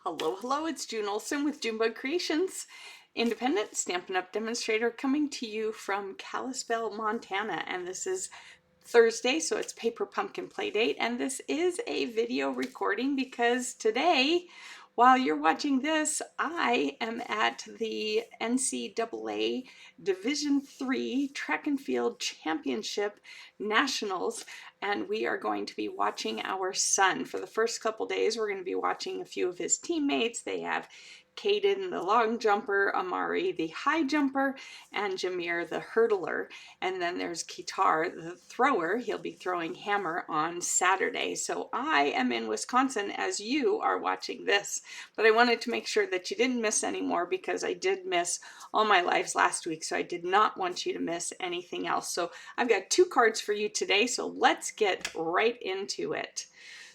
Hello, hello, it's June Olson with Junebug Creations, independent Stampin' Up! Demonstrator coming to you from Kalispell, Montana. And this is Thursday, so it's Paper Pumpkin Playdate. And this is a video recording because today, while you're watching this, I am at the NCAA Division III Track and Field Championship Nationals, and we are going to be watching our son. For the first couple days, we're going to be watching a few of his teammates. They have Caden, the long jumper, Amari, the high jumper, and Jameer, the hurdler. And then there's Kitar, the thrower. He'll be throwing hammer on Saturday. So I am in Wisconsin as you are watching this. But I wanted to make sure that you didn't miss any more because I did miss all my lives last week. So I did not want you to miss anything else. So I've got 2 cards for you today. So let's get right into it.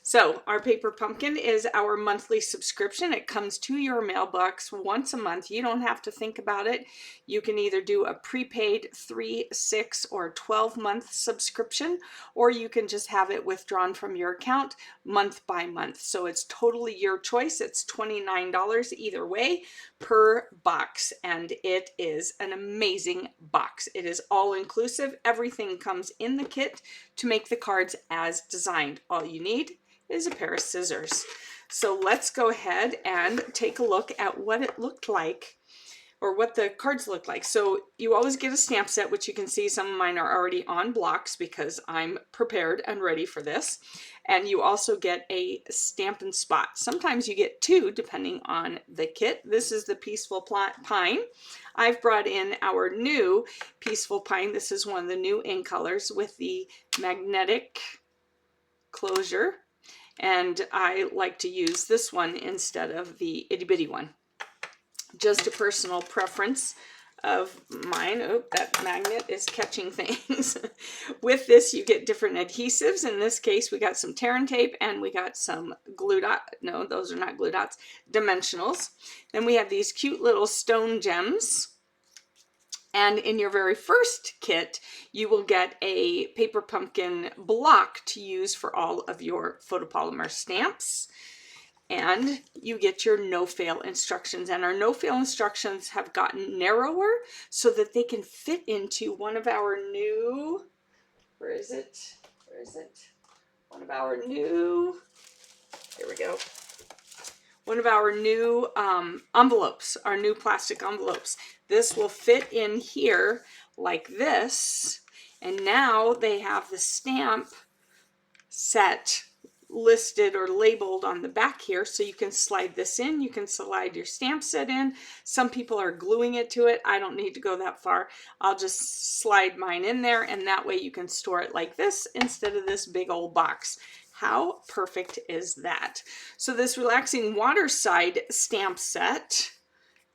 So our Paper Pumpkin is our monthly subscription. It comes to your mailbox once a month. You don't have to think about it. You can either do a prepaid 3, 6, or 12-month subscription, or you can just have it withdrawn from your account month by month. So it's totally your choice. It's $29 either way per box, and it is an amazing box. It is all inclusive. Everything comes in the kit to make the cards as designed. All you need is a pair of scissors. So let's go ahead and take a look at what it looked like, or what the cards look like. So you always get a stamp set, which you can see some of mine are already on blocks because I'm prepared and ready for this. And you also get a Stampin' Spot. Sometimes you get 2 depending on the kit. This is the Peaceful Pine. I've brought in our new Peaceful Pine. This is one of the new ink colors with the magnetic closure. And I like to use this one instead of the itty bitty one. Just a personal preference of mine. Oh, that magnet is catching things. With this, you get different adhesives. In this case, we got some tear and tape, and we got some glue dot. No, those are not glue dots. Dimensionals. Then we have these cute little stone gems. And in your very first kit, you will get a Paper Pumpkin block to use for all of your photopolymer stamps. And you get your no-fail instructions. And our no-fail instructions have gotten narrower so that they can fit into one of our new, where is it? One of our new, here we go. One of our new envelopes, our new plastic envelopes. This will fit in here like this. And now they have the stamp set listed or labeled on the back here, so you can slide this in. You can slide your stamp set in. Some people are gluing it to it. I don't need to go that far. I'll just slide mine in there, and that way you can store it like this instead of this big old box. How perfect is that? So this relaxing water side stamp set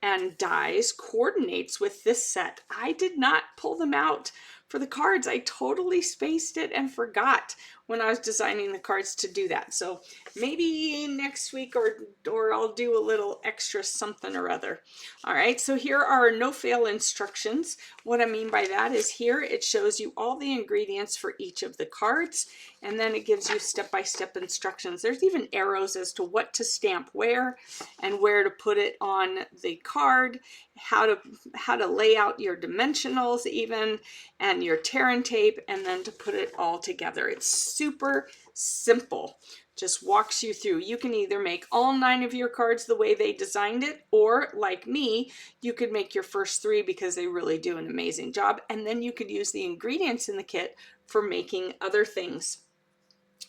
and dies coordinates with this set. I did not pull them out for the cards. I totally spaced it and forgot when I was designing the cards to do that. So maybe next week or I'll do a little extra something or other. All right, so here are no-fail instructions. What I mean by that is here it shows you all the ingredients for each of the cards, and then it gives you step-by-step instructions. There's even arrows as to what to stamp where and where to put it on the card, how to lay out your dimensionals even, and your tear and tape, and then to put it all together. It's super simple. Just walks you through. You can either make all 9 of your cards the way they designed it, or like me, you could make your first 3 because they really do an amazing job. And then you could use the ingredients in the kit for making other things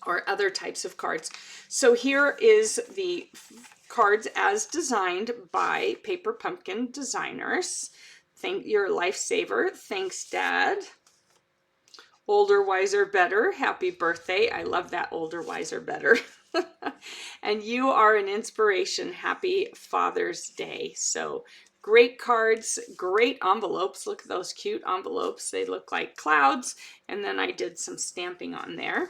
or other types of cards. So here is the cards as designed by Paper Pumpkin designers. Thank your lifesaver. Thanks, Dad. Older, wiser, better. Happy birthday. I love that. Older, wiser, better. And you are an inspiration. Happy Father's Day. So great cards, great envelopes. Look at those cute envelopes. They look like clouds. And then I did some stamping on there.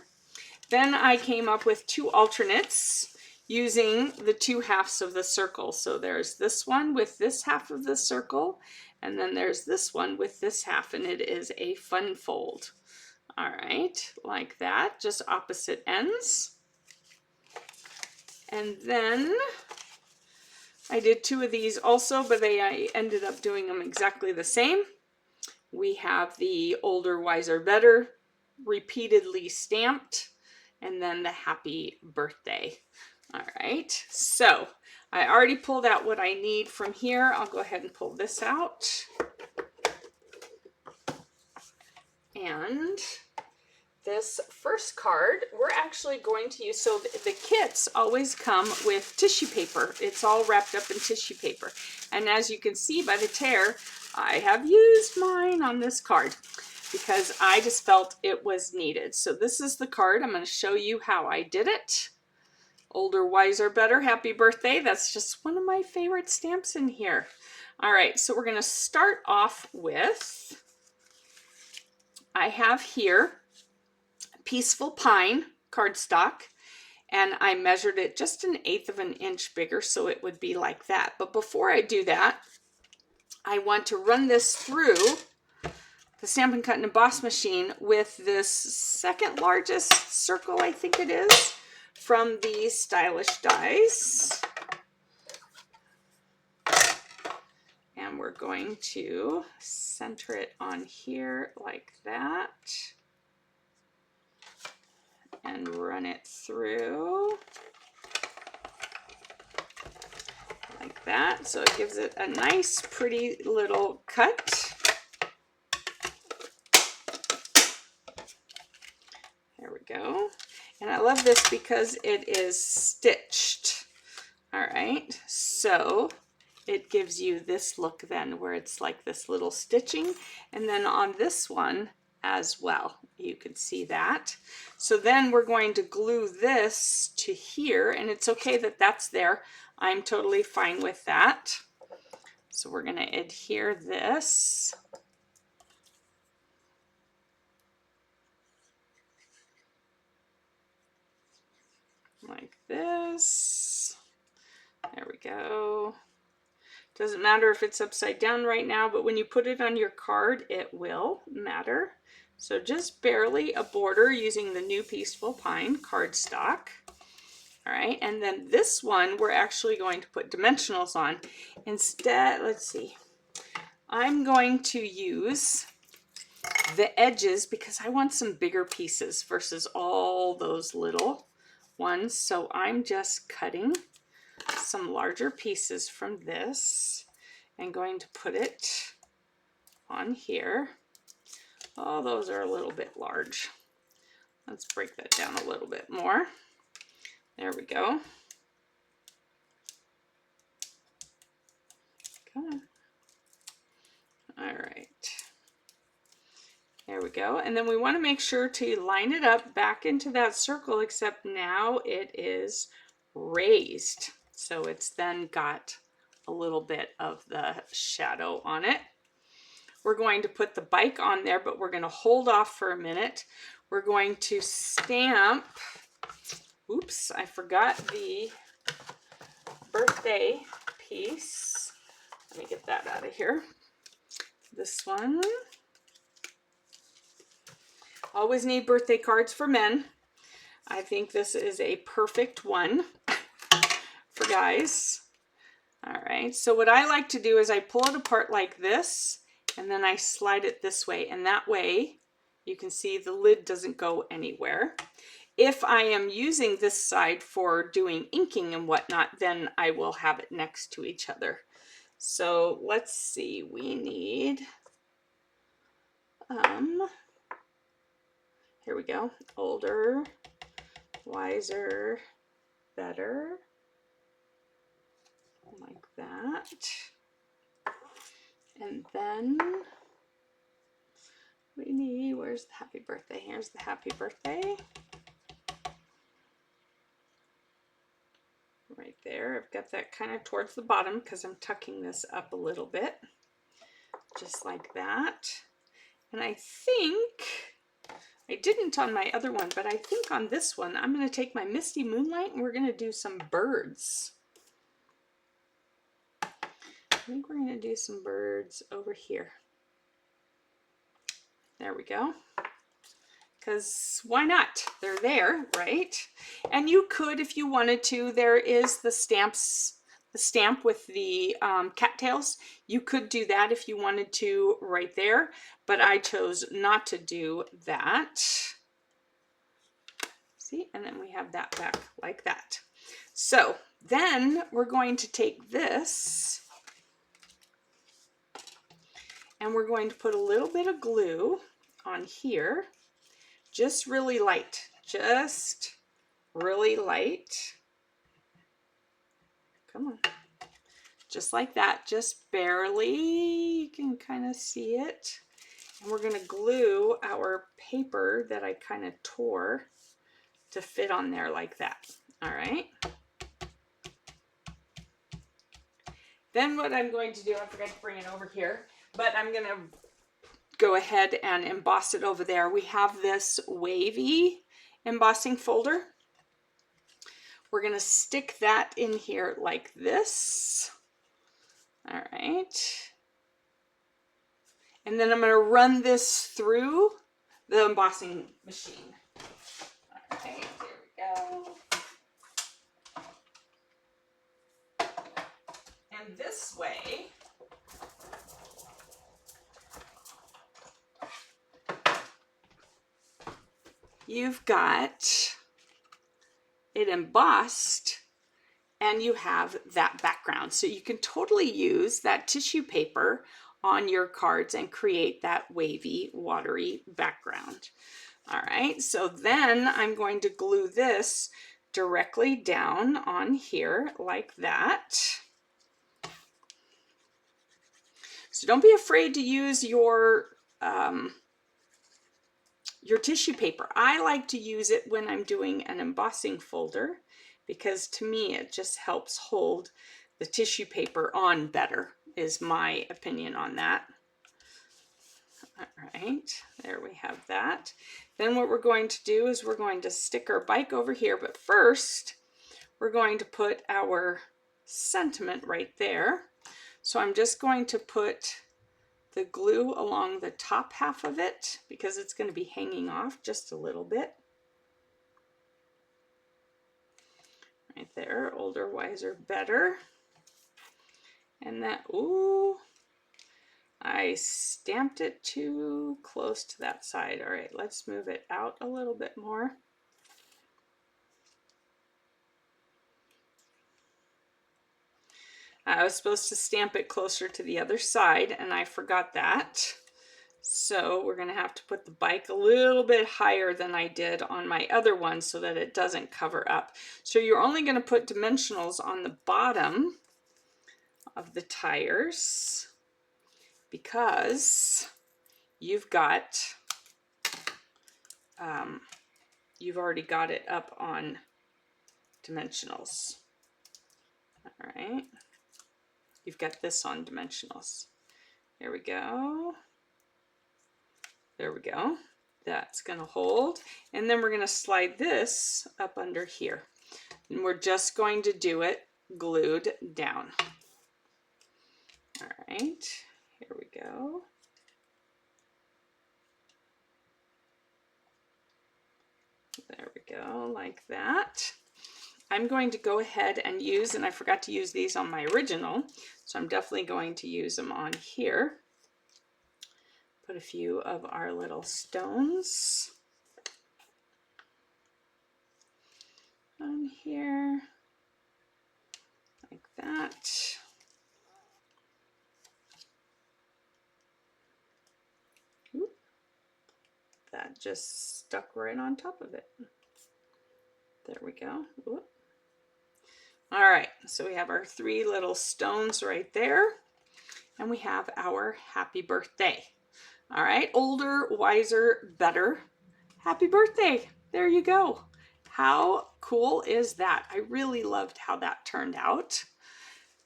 Then I came up with 2 alternates using the 2 halves of the circle. So there's this one with this half of the circle, and then there's this one with this half, and it is a fun fold. All right, like that, just opposite ends. And then I did 2 of these also, but I ended up doing them exactly the same. We have the older, wiser, better, repeatedly stamped, and then the happy birthday. All right, so I already pulled out what I need from here. I'll go ahead and pull this out. And this first card, we're actually going to use, so the kits always come with tissue paper. It's all wrapped up in tissue paper. And as you can see by the tear, I have used mine on this card because I just felt it was needed. So this is the card. I'm going to show you how I did it. Older, wiser, better, happy birthday. That's just one of my favorite stamps in here. All right, so we're going to start off with, I have here Peaceful Pine cardstock, and I measured it just 1/8 of an inch bigger so it would be like that. But before I do that, I want to run this through the Stampin' Cut and Emboss machine with this second largest circle, I think it is, from the Stylish Dies. And we're going to center it on here like that. And run it through like that. So it gives it a nice, pretty little cut. There we go. And I love this because it is stitched. All right, so it gives you this look then where it's like this little stitching. And then on this one as well, you can see that. So then we're going to glue this to here, and it's okay that that's there. I'm totally fine with that. So we're going to adhere this. Like this. There we go. Doesn't matter if it's upside down right now, but when you put it on your card, it will matter. So just barely a border using the new Peaceful Pine cardstock. All right, and then this one, we're actually going to put dimensionals on. Instead, let's see, I'm going to use the edges because I want some bigger pieces versus all those little ones. So I'm just cutting some larger pieces from this and going to put it on here. Oh, those are a little bit large. Let's break that down a little bit more. There we go. Come on. All right. There we go. And then we want to make sure to line it up back into that circle, except now it is raised. So it's then got a little bit of the shadow on it. We're going to put the bike on there, but we're going to hold off for a minute. We're going to stamp, oops, I forgot the birthday piece. Let me get that out of here. This one. Always need birthday cards for men. I think this is a perfect one for guys. All right, so what I like to do is I pull it apart like this, and then I slide it this way, and that way you can see the lid doesn't go anywhere. If I am using this side for doing inking and whatnot, then I will have it next to each other. So let's see, we need, here we go, older, wiser, better, like that. And then we need, where's the happy birthday? Here's the happy birthday. Right there. I've got that kind of towards the bottom because I'm tucking this up a little bit. Just like that. And I think, I didn't on my other one, but I think on this one, I'm going to take my Misty Moonlight and we're going to do some birds. I think we're going to do some birds over here. There we go. Because why not? They're there, right? And you could, if you wanted to, there is the stamps, stamp with the cattails. You could do that if you wanted to right there, but I chose not to do that. See, and then we have that back like that. So then we're going to take this and we're going to put a little bit of glue on here, just really light, just really light. Come on. Just like that, just barely. You can kind of see it. And we're going to glue our paper that I kind of tore to fit on there like that. All right. Then what I'm going to do, I forgot to bring it over here, but I'm going to go ahead and emboss it over there. We have this wavy embossing folder. We're going to stick that in here like this. All right. And then I'm going to run this through the embossing machine. All right, there we go. And this way, you've got it embossed and you have that background. So you can totally use that tissue paper on your cards and create that wavy, watery background. All right, so then I'm going to glue this directly down on here like that. So don't be afraid to use your tissue paper. I like to use it when I'm doing an embossing folder because to me it just helps hold the tissue paper on better, is my opinion on that. All right, there we have that. Then what we're going to do is we're going to stick our bike over here, but first we're going to put our sentiment right there. So I'm just going to put the glue along the top half of it because it's going to be hanging off just a little bit. Right there, older, wiser, better. And that, ooh, I stamped it too close to that side. All right, let's move it out a little bit more. I was supposed to stamp it closer to the other side and I forgot that. So we're going to have to put the bike a little bit higher than I did on my other one so that it doesn't cover up. So you're only going to put dimensionals on the bottom of the tires because you've already got it up on dimensionals. All right. You've got this on dimensionals. There we go. There we go. That's going to hold. And then we're going to slide this up under here. And we're just going to do it glued down. All right. Here we go. There we go, like that. I'm going to go ahead and use, and I forgot to use these on my original, so I'm definitely going to use them on here. Put a few of our little stones on here, like that. Oop. That just stuck right on top of it. There we go. Oop. All right, so we have our 3 little stones right there, and we have our happy birthday. All right, older, wiser, better. Happy birthday. There you go. How cool is that? I really loved how that turned out.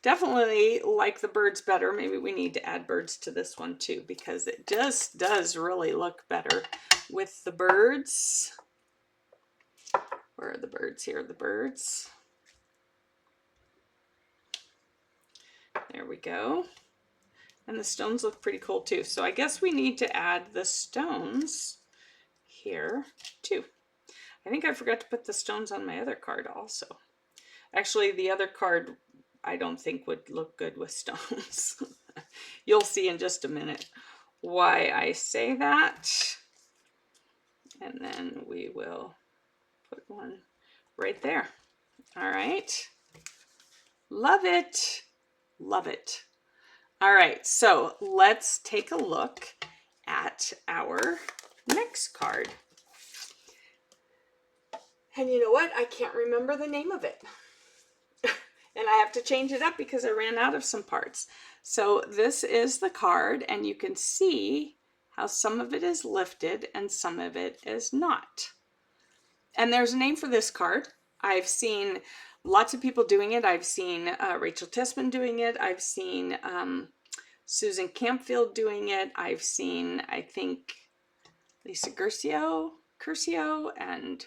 Definitely like the birds better. Maybe we need to add birds to this one too because it just does really look better with the birds. Where are the birds? Here are the birds. There we go. And the stones look pretty cool too. So I guess we need to add the stones here too. I think I forgot to put the stones on my other card also. Actually, the other card I don't think would look good with stones. You'll see in just a minute why I say that. And then we will put one right there. All right. Love it. Love it. All right, so let's take a look at our next card. And you know what? I can't remember the name of it. And I have to change it up because I ran out of some parts. So this is the card, and you can see how some of it is lifted and some of it is not. And there's a name for this card. I've seen lots of people doing it. I've seen Rachel Tessman doing it. I've seen Susan Campfield doing it. I've seen, I think, Lisa Curcio, and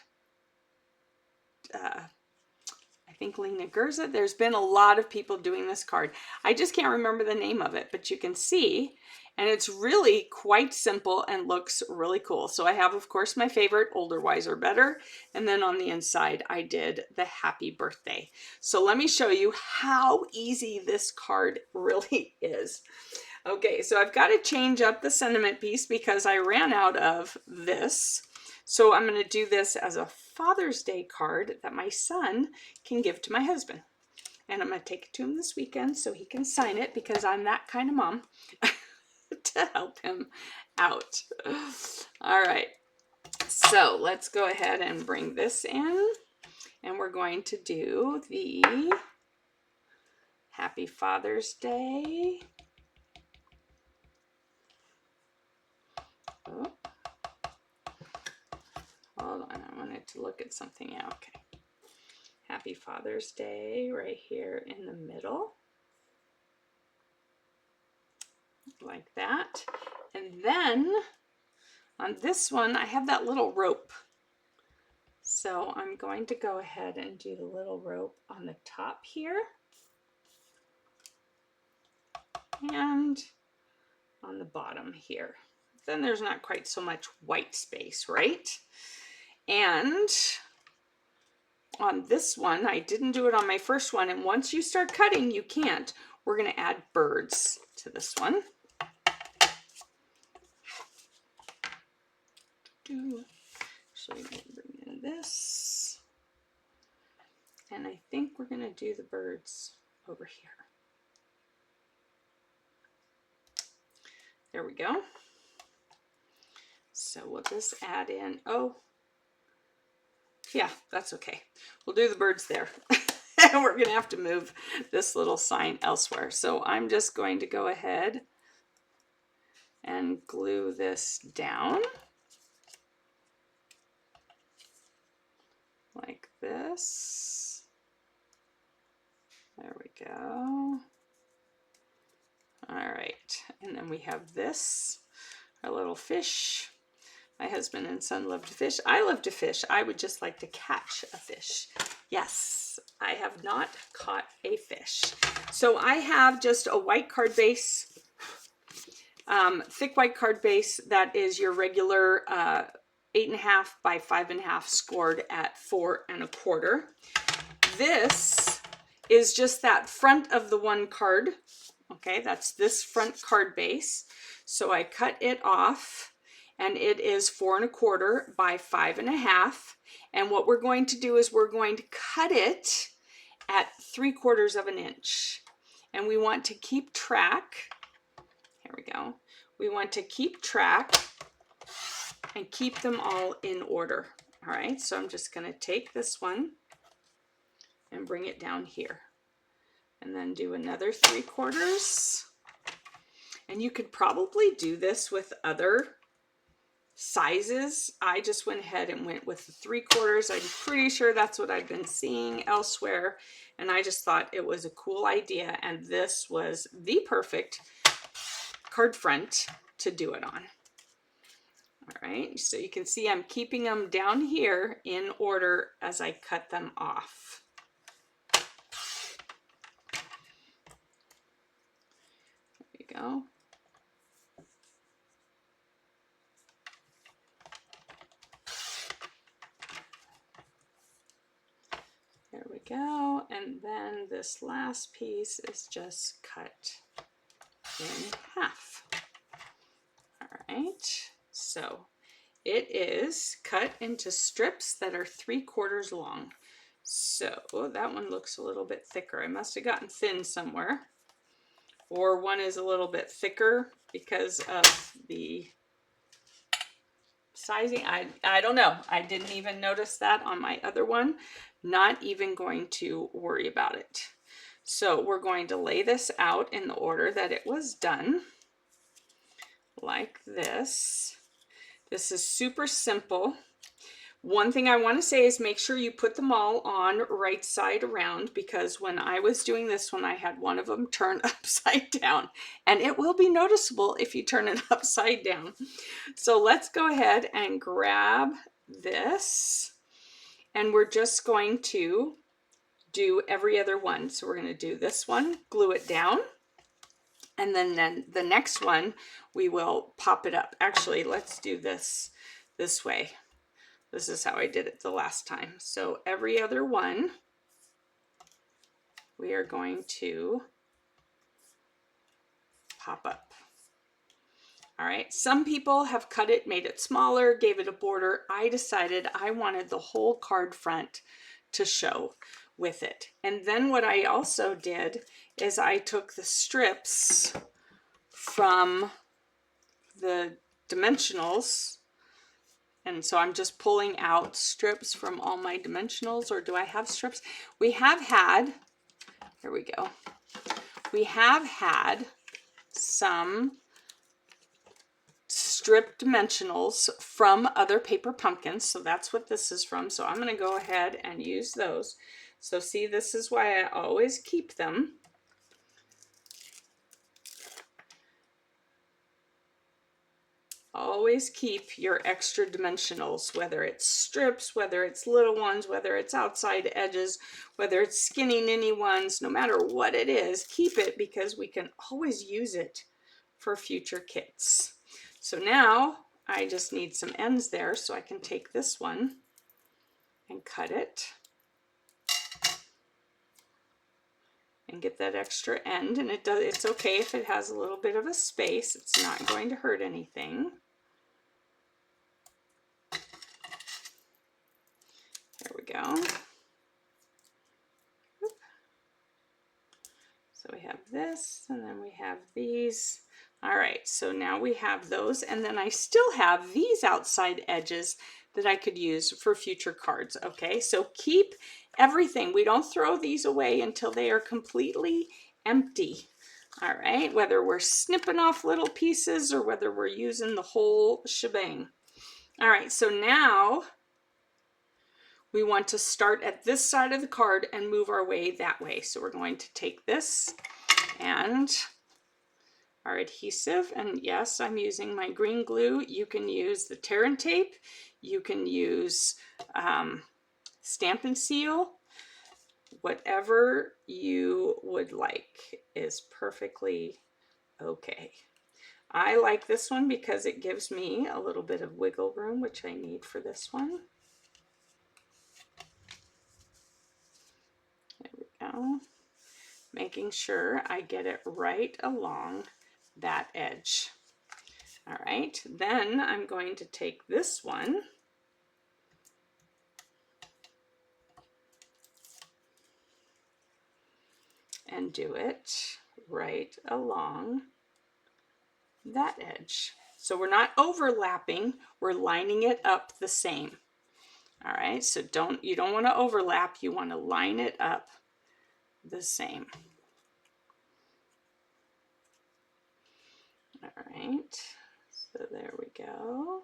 I think Lena Gerza. There's been a lot of people doing this card. I just can't remember the name of it, but you can see, and it's really quite simple and looks really cool. So I have, of course, my favorite, Older, Wiser, Better. And then on the inside, I did the Happy Birthday. So let me show you how easy this card really is. Okay, so I've got to change up the sentiment piece because I ran out of this. So I'm going to do this as a Father's Day card that my son can give to my husband. And I'm going to take it to him this weekend so he can sign it because I'm that kind of mom to help him out. All right, so let's go ahead and bring this in. And we're going to do the Happy Father's Day. Oh. Hold on, I wanted to look at something. Yeah, okay. Happy Father's Day right here in the middle. Like that. And then on this one, I have that little rope. So I'm going to go ahead and do the little rope on the top here. And on the bottom here. Then there's not quite so much white space, right? And on this one, I didn't do it on my first one, and once you start cutting, you can't. We're going to add birds to this one. So we're going to bring in this. And I think we're going to do the birds over here. There we go. So we'll just add in, oh, yeah, that's okay. We'll do the birds there. And we're going to have to move this little sign elsewhere. So I'm just going to go ahead and glue this down like this. There we go. All right, and then we have this, our little fish. My husband and son love to fish. I love to fish. I would just like to catch a fish. Yes, I have not caught a fish. So I have just a white card base, thick white card base that is your regular 8.5 by 5.5 scored at 4 1/4. This is just that front of the one card. Okay, that's this front card base. So I cut it off, and it is 4 1/4 by 5.5. And what we're going to do is we're going to cut it at 3/4 of an inch. And we want to keep track. Here we go. We want to keep track and keep them all in order. All right, so I'm just going to take this one and bring it down here. And then do another 3/4. And you could probably do this with other sizes. I just went ahead and went with the 3/4. I'm pretty sure that's what I've been seeing elsewhere. And I just thought it was a cool idea. And this was the perfect card front to do it on. All right, so you can see I'm keeping them down here in order as I cut them off. There you go. There we go. And then this last piece is just cut in half. All right, so it is cut into strips that are 3/4 long. So that one looks a little bit thicker. I must have gotten thin somewhere. Or one is a little bit thicker because of the sizing. I don't know. I didn't even notice that on my other one. Not even going to worry about it. So we're going to lay this out in the order that it was done. Like this. This is super simple. One thing I want to say is make sure you put them all on right side around, because when I was doing this one, I had one of them turned upside down, and it will be noticeable if you turn it upside down. So let's go ahead and grab this, and we're just going to do every other one. So we're going to do this one, glue it down, and then the next one we will pop it up. Actually, let's do this way. This is how I did it the last time. So every other one, we are going to pop up. All right, some people have cut it, made it smaller, gave it a border. I decided I wanted the whole card front to show with it. And then what I also did is I took the strips from the dimensionals, and so I'm just pulling out strips from all my dimensionals. Or do I have strips? We have had, here we go. We have had some strip dimensionals from other paper pumpkins. So that's what this is from. So I'm going to go ahead and use those. So see, this is why I always keep them. Always keep your extra dimensionals, whether it's strips, whether it's little ones, whether it's outside edges, whether it's skinny ninny ones, no matter what it is, keep it, because we can always use it for future kits. So now I just need some ends there, so I can take this one and cut it and get that extra end. And it's okay if it has a little bit of a space. It's not going to hurt anything. There we go. So we have this, and then we have these. All right, so now we have those, and then I still have these outside edges that I could use for future cards. Okay, so keep everything. We don't throw these away until they are completely empty. All right, whether we're snipping off little pieces or whether we're using the whole shebang. All right, so now we want to start at this side of the card and move our way that way. So we're going to take this and our adhesive, and yes, I'm using my green glue. You can use the tear and tape. You can use Stampin' Seal. Whatever you would like is perfectly okay. I like this one because it gives me a little bit of wiggle room, which I need for this one. There we go. Making sure I get it right along that edge. All right, then I'm going to take this one and do it right along that edge. So we're not overlapping, we're lining it up the same. All right, so you don't want to overlap, you want to line it up the same. All right, so there we go.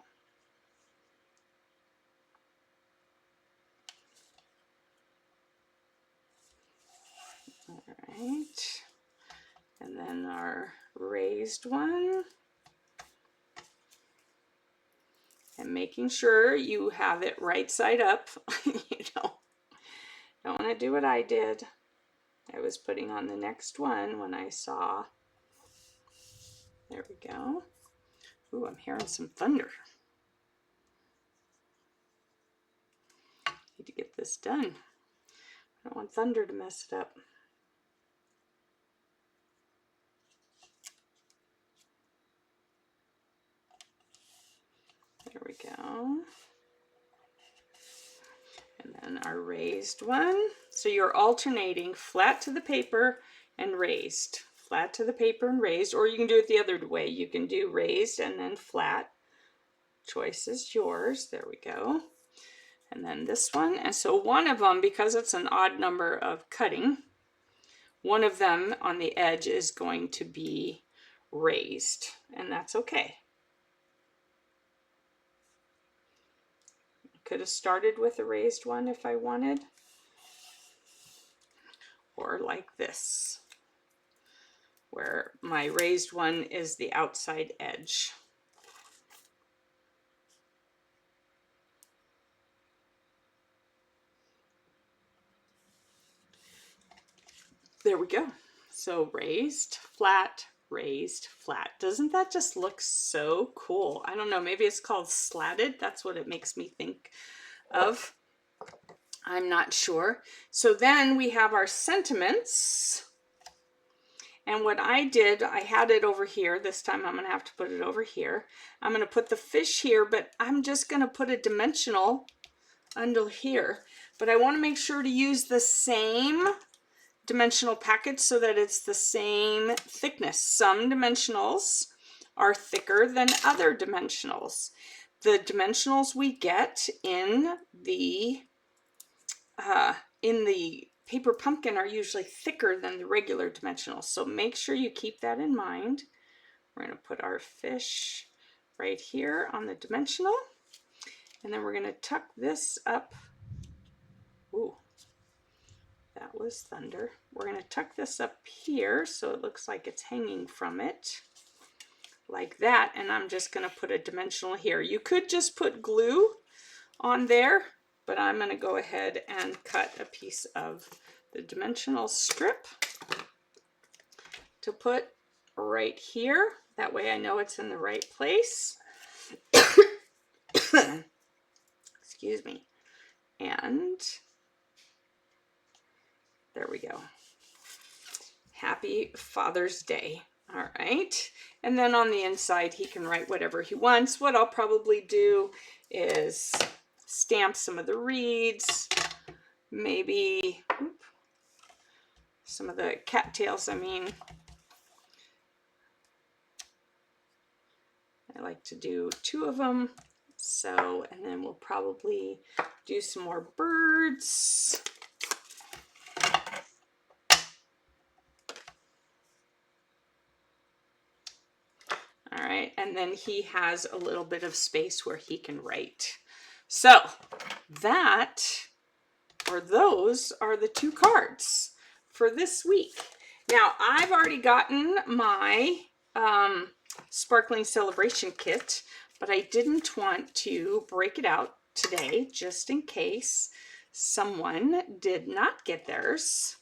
All right, and then our raised one. And making sure you have it right side up. You don't want to do what I did. I was putting on the next one when I saw. There we go. Ooh, I'm hearing some thunder. Need to get this done. I don't want thunder to mess it up. There we go. And then our raised one. So you're alternating flat to the paper and raised. Flat to the paper and raised, or you can do it the other way. You can do raised and then flat. Choice is yours. There we go. And then this one. And so one of them, because it's an odd number of cutting, one of them on the edge is going to be raised, and that's okay. Could have started with a raised one if I wanted, or like this, where my raised one is the outside edge. There we go. So raised, flat, raised, flat. Doesn't that just look so cool? I don't know, maybe it's called slatted. That's what it makes me think of. I'm not sure. So then we have our sentiments. And what I did, I had it over here. This time I'm going to have to put it over here. I'm going to put the fish here, but I'm just going to put a dimensional under here. But I want to make sure to use the same dimensional package so that it's the same thickness. Some dimensionals are thicker than other dimensionals. The dimensionals we get in the Paper Pumpkin are usually thicker than the regular dimensionals, so make sure you keep that in mind. We're going to put our fish right here on the dimensional, and then we're going to tuck this up. Ooh, that was thunder. We're going to tuck this up here so it looks like it's hanging from it, like that, and I'm just going to put a dimensional here. You could just put glue on there, but I'm going to go ahead and cut a piece of the dimensional strip to put right here. That way I know it's in the right place. Excuse me. And there we go. Happy Father's Day. All right. And then on the inside, he can write whatever he wants. What I'll probably do is stamp some of the reeds, maybe some of the cattails. I like to do 2 of them. So, and then we'll probably do some more birds. All right, and then he has a little bit of space where he can write. So that, or those are the 2 cards for this week. Now I've already gotten my sparkling celebration kit, but I didn't want to break it out today just in case someone did not get theirs.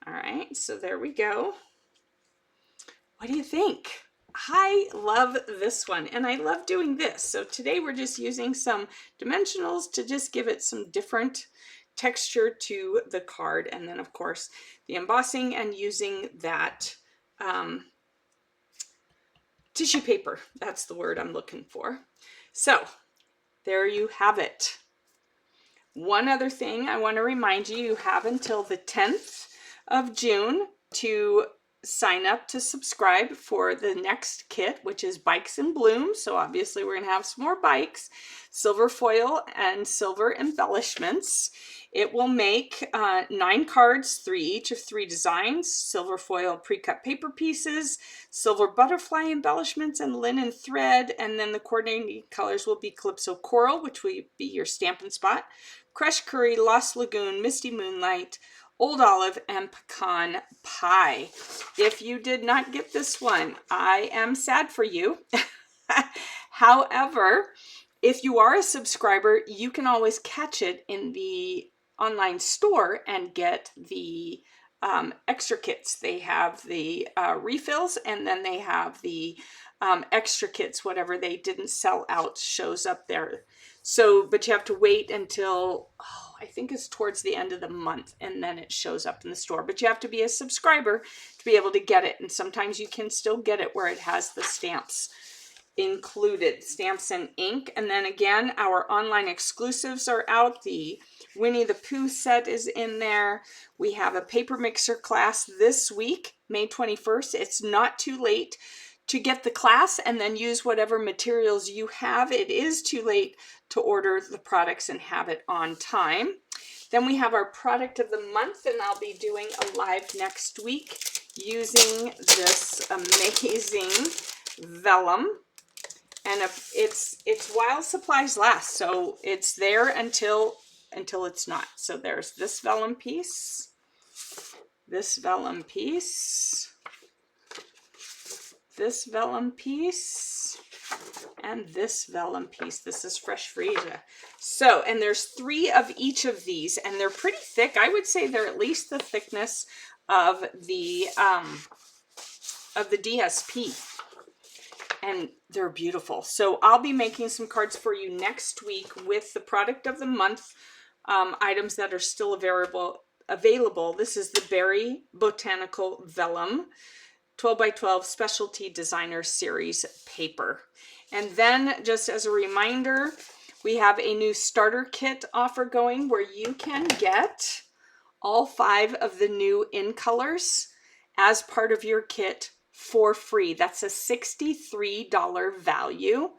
All right, so there we go. What do you think? I love this one, and I love doing this. So today we're just using some dimensionals to just give it some different texture to the card, and then of course the embossing and using that tissue paper. That's the word I'm looking for. So there you have it. One other thing I want to remind you, you have until the 10th of June to sign up to subscribe for the next kit, which is Bikes in Bloom. So obviously we're going to have some more bikes, silver foil and silver embellishments. It will make 9 cards, 3 each of 3 designs, silver foil pre-cut paper pieces, silver butterfly embellishments, and linen thread. And then the coordinating colors will be Calypso Coral, which will be your Stampin' Spot, Crushed Curry, Lost Lagoon, Misty Moonlight, Old Olive, and Pecan Pie. If you did not get this one, I am sad for you. However, if you are a subscriber, you can always catch it in the online store and get the extra kits. They have the refills, and then they have the extra kits. Whatever they didn't sell out shows up there. So, but you have to wait until, I think it's towards the end of the month, and then it shows up in the store. But you have to be a subscriber to be able to get it. And sometimes you can still get it where it has the stamps included, stamps and ink. And then again, our online exclusives are out. The Winnie the Pooh set is in there. We have a paper mixer class this week, May 21st. It's not too late to get the class and then use whatever materials you have. It is too late to order the products and have it on time. Then we have our product of the month, and I'll be doing a live next week using this amazing vellum. And if it's while supplies last, so it's there until it's not. So there's this vellum piece, this vellum piece, this vellum piece, and this vellum piece. This is fresh freesia. So, and there's 3 of each of these, and they're pretty thick. I would say they're at least the thickness of the DSP. And they're beautiful. So I'll be making some cards for you next week with the product of the month items that are still available. This is the Berry Botanical Vellum 12 by 12 Specialty Designer Series paper. And then just as a reminder, we have a new starter kit offer going where you can get all 5 of the new in colors as part of your kit for free. That's a $63 value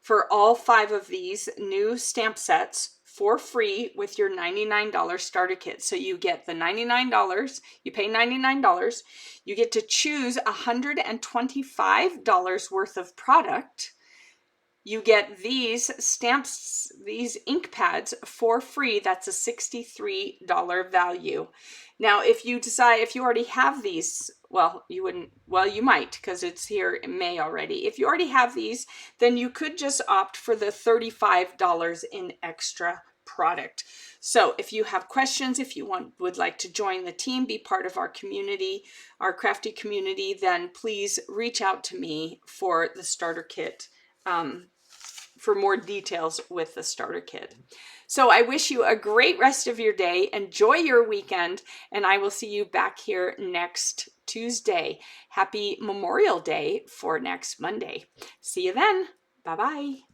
for all 5 of these new stamp sets for free with your $99 starter kit. So you get the $99, you pay $99, you get to choose $125 worth of product. You get these stamps, these ink pads for free. That's a $63 value. Now, if you decide, if you already have these, well, you wouldn't, well, you might, because it's here in May already. If you already have these, then you could just opt for the $35 in extra product. So if you have questions, if you would like to join the team, be part of our community, our crafty community, then please reach out to me for the starter kit, for more details with the starter kit. So I wish you a great rest of your day. Enjoy your weekend, and I will see you back here next Tuesday. Happy Memorial Day for next Monday. See you then. Bye-bye.